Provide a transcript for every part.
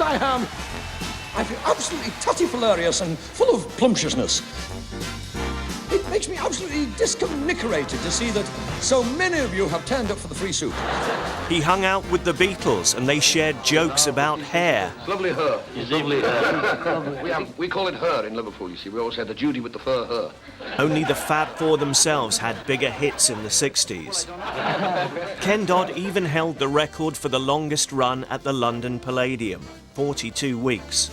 I am. I feel absolutely tutty-hilarious and full of plumptiousness. It makes me absolutely discommiserated to see that so many of you have turned up for the free soup. He hung out with the Beatles and they shared jokes about hair. Lovely hair. It's lovely hair. we call it her in Liverpool, you see. We always had the Judy with the fur her. Only the Fab Four themselves had bigger hits in the 60s. Ken Dodd even held the record for the longest run at the London Palladium, 42 weeks.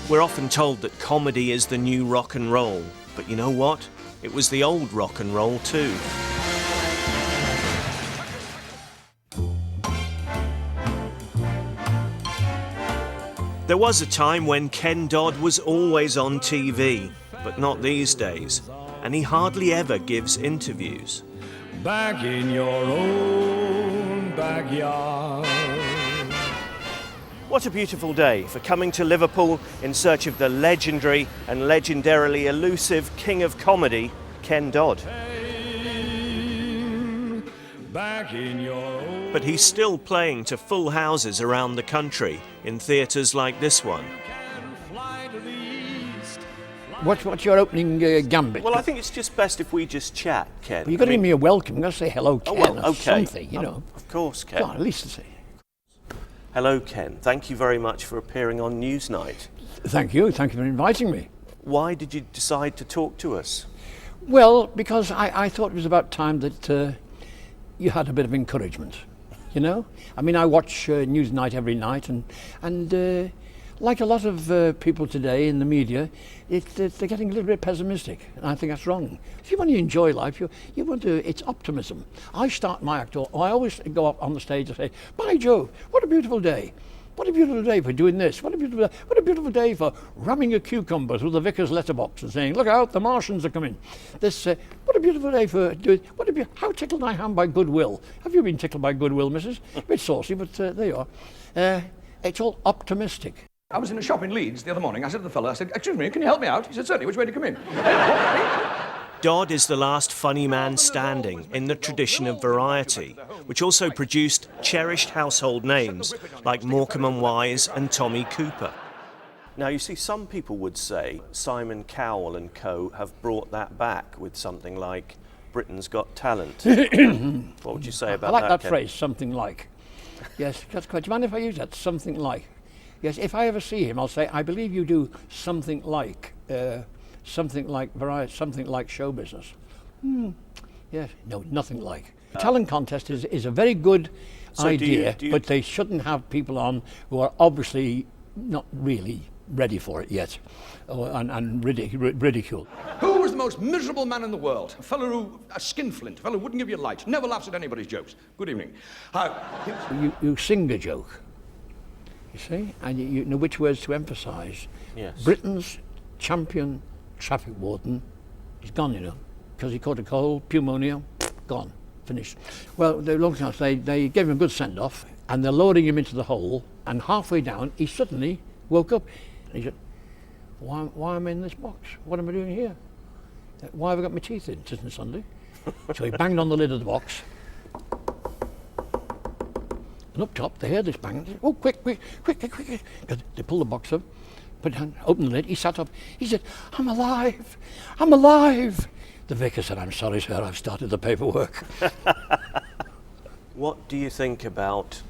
We're often told that comedy is the new rock and roll, but you know what? It was the old rock and roll too. There was a time when Ken Dodd was always on TV, but not these days, and he hardly ever gives interviews. Back in your own backyard. What a beautiful day for coming to Liverpool in search of the legendary and legendarily elusive king of comedy, Ken Dodd. Back in your own. But he's still playing to full houses around the country in theatres like this one. What's your opening gambit? Well, I think it's just best if we just chat, Ken. Well, you've got to give me a welcome. You've got to say hello, Ken, well, or okay. something, you know. Of course, Ken. Come on, at least to say. Hello, Ken. Thank you very much for appearing on Newsnight. Thank you for inviting me. Why did you decide to talk to us? Well, because I thought it was about time that you had a bit of encouragement, you know? I mean, I watch Newsnight every night, and like a lot of people today in the media, they're getting a little bit pessimistic, and I think that's wrong. If you want to enjoy life, you want to, it's optimism. I start my act, I always go up on the stage and say, by Jove, what a beautiful day. What a beautiful day for doing this. What a beautiful day for ramming a cucumber through the vicar's letterbox and saying, look out, the Martians are coming. What a beautiful day for doing, how tickled I am by goodwill. Have you been tickled by goodwill, missus? A bit saucy, but there you are. It's all optimistic. I was in a shop in Leeds the other morning. I said to the fella, I said, excuse me, can you help me out? He said, certainly, which way to come in? Dodd is the last funny man standing in the tradition of variety, which also produced cherished household names like Morecambe and Wise and Tommy Cooper. Now, you see, some people would say Simon Cowell and co have brought that back with something like Britain's Got Talent. What would you say about that? I like that Ken? phrase, something like. Yes, that's quite. Do you mind if I use that? Something like. Yes, if I ever see him, I'll say, I believe you do something like variety, something like show business. Yes, no, nothing like. The talent contest is a very good idea, but they shouldn't have people on who are obviously not really ready for it yet, and ridiculed. Who was the most miserable man in the world? A skinflint, a fellow who wouldn't give you light, never laughs at anybody's jokes. Good evening. You sing a joke. You see, and you know which words to emphasise. Yes. Britain's champion traffic warden, he's gone, you know, because he caught a cold, pneumonia, gone, finished. Well, they gave him a good send-off, and they're lowering him into the hole, and halfway down, he suddenly woke up, and he said, why am I in this box? What am I doing here? Why have I got my teeth in? It isn't Sunday. So he banged on the lid of the box. And up top, they heard this bang. Oh, quick. Because they pulled the box up, put it down, opened the lid. He sat up. He said, I'm alive. The vicar said, I'm sorry, sir, I've started the paperwork. What do you think about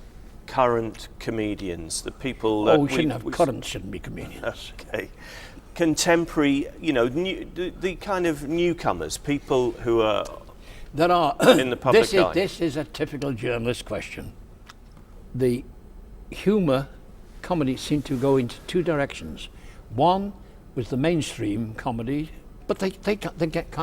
current comedians, the people that current shouldn't be comedians. Okay. Contemporary, you know, the kind of newcomers, people who are in the public eye. This is a typical journalist question. The humour, comedy seem to go into two directions. One was the mainstream comedy, but they can't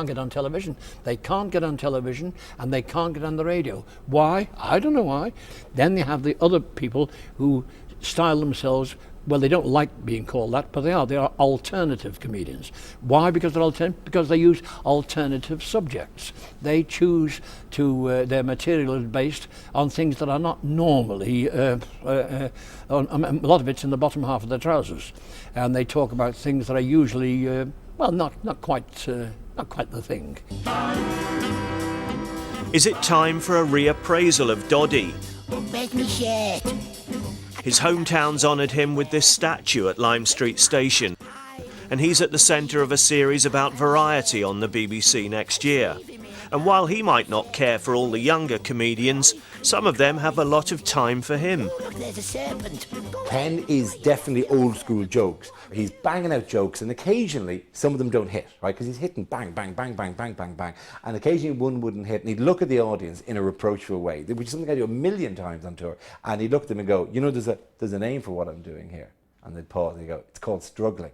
get on television. They can't get on television, and they can't get on the radio. Why? I don't know why. Then they have the other people who style themselves, well, they don't like being called that, but they are alternative comedians. Why? Because they use alternative subjects. They choose to, their material is based on things that are not normally, a lot of it's in the bottom half of their trousers. And they talk about things that are usually, not quite the thing. Is it time for a reappraisal of Doddy? Where's me shirt? His hometown's honoured him with this statue at Lime Street Station, and he's at the centre of a series about variety on the BBC next year. And while he might not care for all the younger comedians, some of them have a lot of time for him. Oh, look, there's a serpent. Ken is definitely old school jokes. He's banging out jokes, and occasionally some of them don't hit, right? Because he's hitting bang, bang, bang, bang, bang, bang, bang. And occasionally one wouldn't hit, and he'd look at the audience in a reproachful way, which is something I do 1,000,000 times on tour. And he'd look at them and go, you know, there's a name for what I'm doing here. And they'd pause and he'd go, it's called struggling.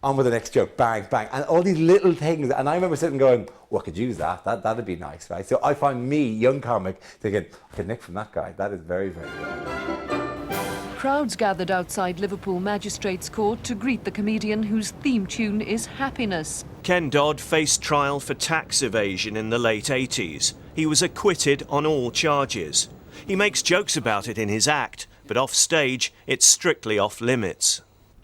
On with the next joke, bang, bang, and all these little things. And I remember sitting going, well, I could use that'd be nice, right? So I find me, young comic, thinking, I could nick from that guy. That is very, very good. Crowds gathered outside Liverpool Magistrates' Court to greet the comedian whose theme tune is Happiness. Ken Dodd faced trial for tax evasion in the late 80s. He was acquitted on all charges. He makes jokes about it in his act, but off stage, it's strictly off limits.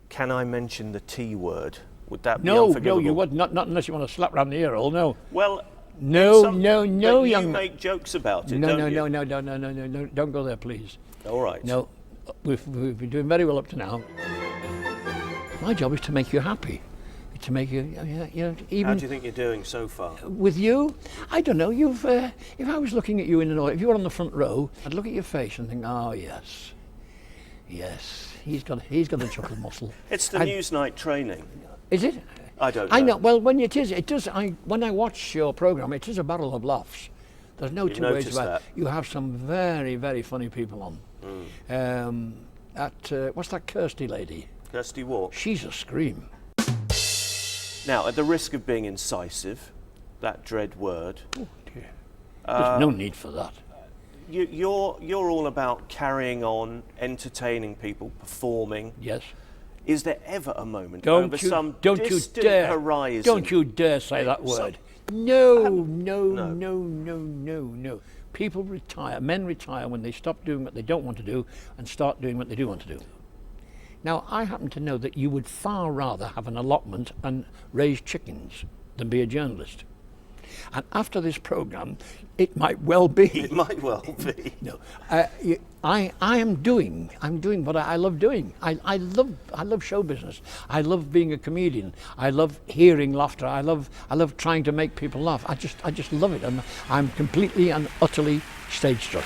Can I mention the T word? Would that be unforgivable? No, you would not unless you want to slap round the ear hole. No. Well, no, you young. make jokes about it. No, don't you? no, don't go there, please. All right. No, we've been doing very well up to now. My job is to make you happy, to make you, even. How do you think you're doing so far? With you, I don't know. You've. If I was looking at you in an audience, if you were on the front row, I'd look at your face and think, oh yes. He's got a chuckle muscle. It's the Newsnight training. Is it? I don't know. I know. Well, when it does. When I watch your programme, it is a barrel of laughs. There's no two ways about it. You have some very, very funny people on. What's that Kirsty lady? Kirsty Walk. She's a scream. Now, at the risk of being incisive, that dread word. Oh dear. There's no need for that. You're all about carrying on, entertaining people, performing. Yes. Is there ever a moment over some distant horizon? Don't you dare say that word. No. People retire. Men retire when they stop doing what they don't want to do and start doing what they do want to do. Now, I happen to know that you would far rather have an allotment and raise chickens than be a journalist. And after this programme, it might well be. It might well be. No, I'm doing what I love doing. I love show business. I love being a comedian. I love hearing laughter. I love trying to make people laugh. I just love it, and I'm completely and utterly stage struck.